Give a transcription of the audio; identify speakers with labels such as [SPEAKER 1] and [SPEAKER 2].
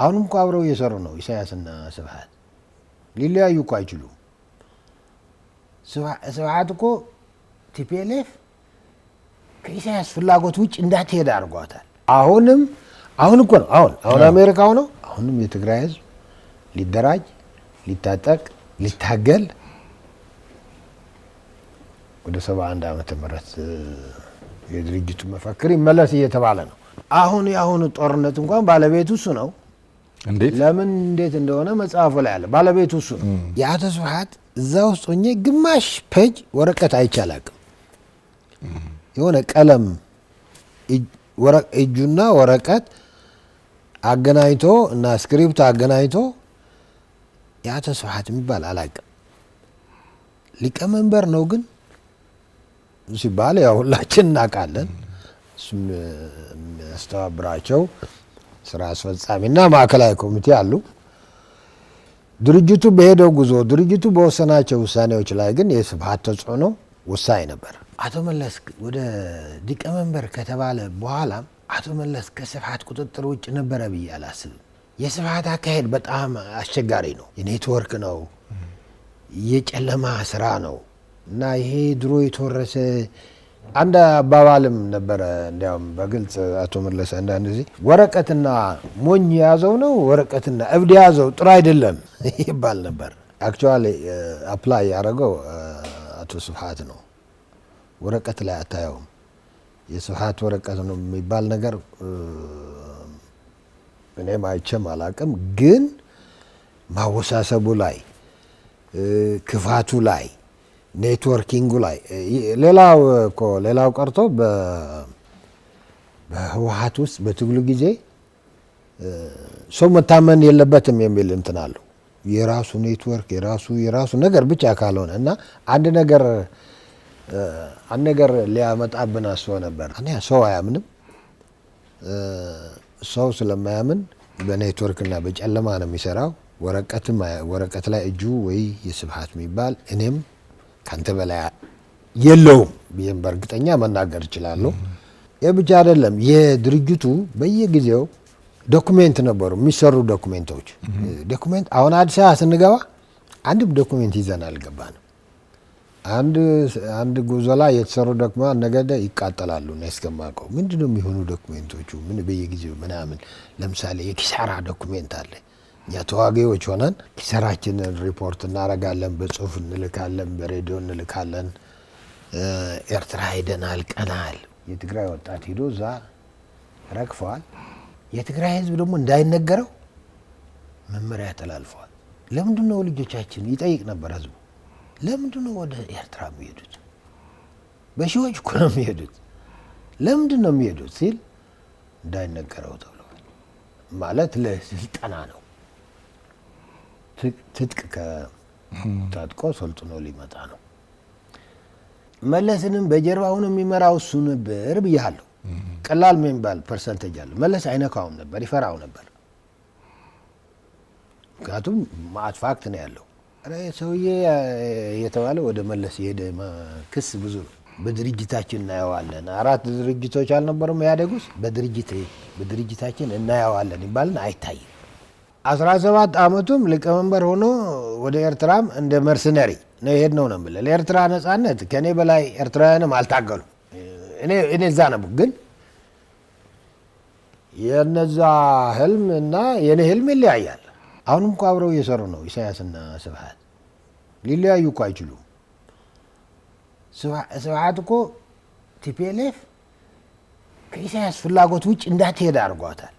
[SPEAKER 1] አሁንም እኮ አብረው እየሰሩ ነው ኢሳያስና ስብሃት ሊለያዩ እኮ አይችሉም። ስብሃት እኮ ቲፒኤልኤፍ ከኢሳያስ ፍላጎት ውጭ እንዳትሄድ አድርጓታል። አሁን እኮ ነው አሁን አሜሪካው ነው አሁንም የትግራይ ህዝብ ሊደራጅ ሊታጠቅ ሊታገል ወደ 71 ዓመተ ምህረት የድርጅቱ መፈክር ይመለስ እየተባለ ነው። አሁን ጦርነት እንኳን ባለቤቱ እሱ ነው። ለምን እንዴት እንደሆነ መጽሐፉ ላይ አለ። ባለቤቱ እሱ ነው። የአቶ ስብሃት እዛ ውስጥ ሆኜ ግማሽ ፔጅ ወረቀት አይቻላቅም። የሆነ ቀለም እጁና ወረቀት አገናኝቶ እና ስክሪፕት አገናኝቶ የአቶ ስብሃት የሚባል አላቅም። ሊቀመንበር ነው ግን ሲባል ያው ሁላችን እናውቃለን። እሱም የሚያስተባብራቸው ስራ አስፈጻሚና ማዕከላዊ ኮሚቴ አሉ። ድርጅቱ በሄደው ጉዞ ድርጅቱ በወሰናቸው ውሳኔዎች ላይ ግን የስብሃት ተጽዕኖ ወሳኝ ነበር። አቶ መለስ ወደ ሊቀመንበር ከተባለ በኋላ አቶ መለስ ከስብሃት ቁጥጥር ውጭ ነበረ ብዬ አላስብም። የስብሃት አካሄድ በጣም አስቸጋሪ ነው። የኔትወርክ ነው፣ የጨለማ ስራ ነው እና ይሄ ድሮ የተወረሰ አንድ አባባልም ነበረ። እንዲያውም በግልጽ አቶ መለስ አንዳንድ ጊዜ ወረቀትና ሞኝ የያዘው ነው ወረቀትና እብድ የያዘው ጥሩ አይደለም ይባል ነበር። አክቹዋሊ አፕላይ ያደረገው አቶ ስብሃት ነው። ወረቀት ላይ አታየውም። የስብሃት ወረቀት ነው የሚባል ነገር እኔም አይቼም አላቅም። ግን ማወሳሰቡ ላይ ክፋቱ ላይ ኔትወርኪንጉ ላይ ሌላው ቀርቶ በህወሓት ውስጥ በትግሉ ጊዜ ሰው መታመን የለበትም የሚል እንትን አለው። የራሱ ኔትወርክ የራሱ ነገር ብቻ ካልሆነ እና አንድ ነገር ሊያመጣብን አስቦ ነበር። ሰው አያምንም። ሰው ስለማያምን በኔትወርክና በጨለማ ነው የሚሰራው። ወረቀት ላይ እጁ ወይ የስብሃት የሚባል እኔም ካንተ በላይ የለውም ብዬም በእርግጠኛ መናገር እችላለሁ። ይህ ብቻ አይደለም። የድርጅቱ በየጊዜው ዶኩሜንት ነበሩ የሚሰሩ ዶኩሜንቶች። አሁን አዲስ አበባ ስንገባ አንድም ዶኩሜንት ይዘን አልገባንም። አንድ ጉዞ ላይ የተሰሩ ዶክመንት ነገደ ይቃጠላሉ ነው እስከማውቀው። ምንድነው የሚሆኑ ዶክመንቶቹ ምን በየጊዜው ምናምን። ለምሳሌ የኪሳራ ዶክመንት አለ። እኛ ተዋጊዎች ሆነን ኪሳራችንን ሪፖርት እናረጋለን፣ በጽሁፍ እንልካለን፣ በሬዲዮ እንልካለን። ኤርትራ ሄደናል፣ ቀናል። የትግራይ ወጣት ሄዶ እዛ ረግፈዋል። የትግራይ ህዝብ ደግሞ እንዳይነገረው መመሪያ ተላልፈዋል። ለምንድነው ልጆቻችን ይጠይቅ ነበር ህዝቡ፣ ለምንድነው ወደ ኤርትራ የሚሄዱት? በሺዎች እኮ ነው የሚሄዱት። ለምንድነው የሚሄዱት ሲል እንዳይነገረው ተብሏል። ማለት ለስልጠና ነው። ትጥቅ ከታጥቆ ሰልጥኖ ሊመጣ ነው። መለስንም በጀርባው ነው የሚመራው እሱ ነበር ብያለሁ። ቀላል የሚባል ፐርሰንቴጅ አለ። መለስ አይነካውም ነበር፣ ይፈራው ነበር። ምክንያቱም ማአት ፋክት ነው ያለው። ሰውዬ የተባለ ወደ መለስ የሄደ ክስ ብዙ ነው። በድርጅታችን እናየዋለን። 4 ድርጅቶች አልነበሩም ኢህአዴግ ውስጥ። በድርጅታችን እናየዋለን ይባልና አይታይም። 17 ዓመቱም ሊቀመንበር ሆኖ ወደ ኤርትራም እንደ መርሰነሪ ነው የሄድነው ነው የምልህ። ለኤርትራ ነጻነት ከኔ በላይ ኤርትራውያንም አልታገሉም። እኔ እዛ ነው። ግን የነዛ ህልም እና የኔ ህልም ይለያያል። አሁንም እኮ አብረው እየሰሩ ነው ኢሳያስና ስብሃት። ሊለያዩ እኮ አይችሉም። ስብሃት እኮ ቲፒኤልኤፍ ከኢሳያስ ፍላጎት ውጭ እንዳትሄድ አድርጓታል።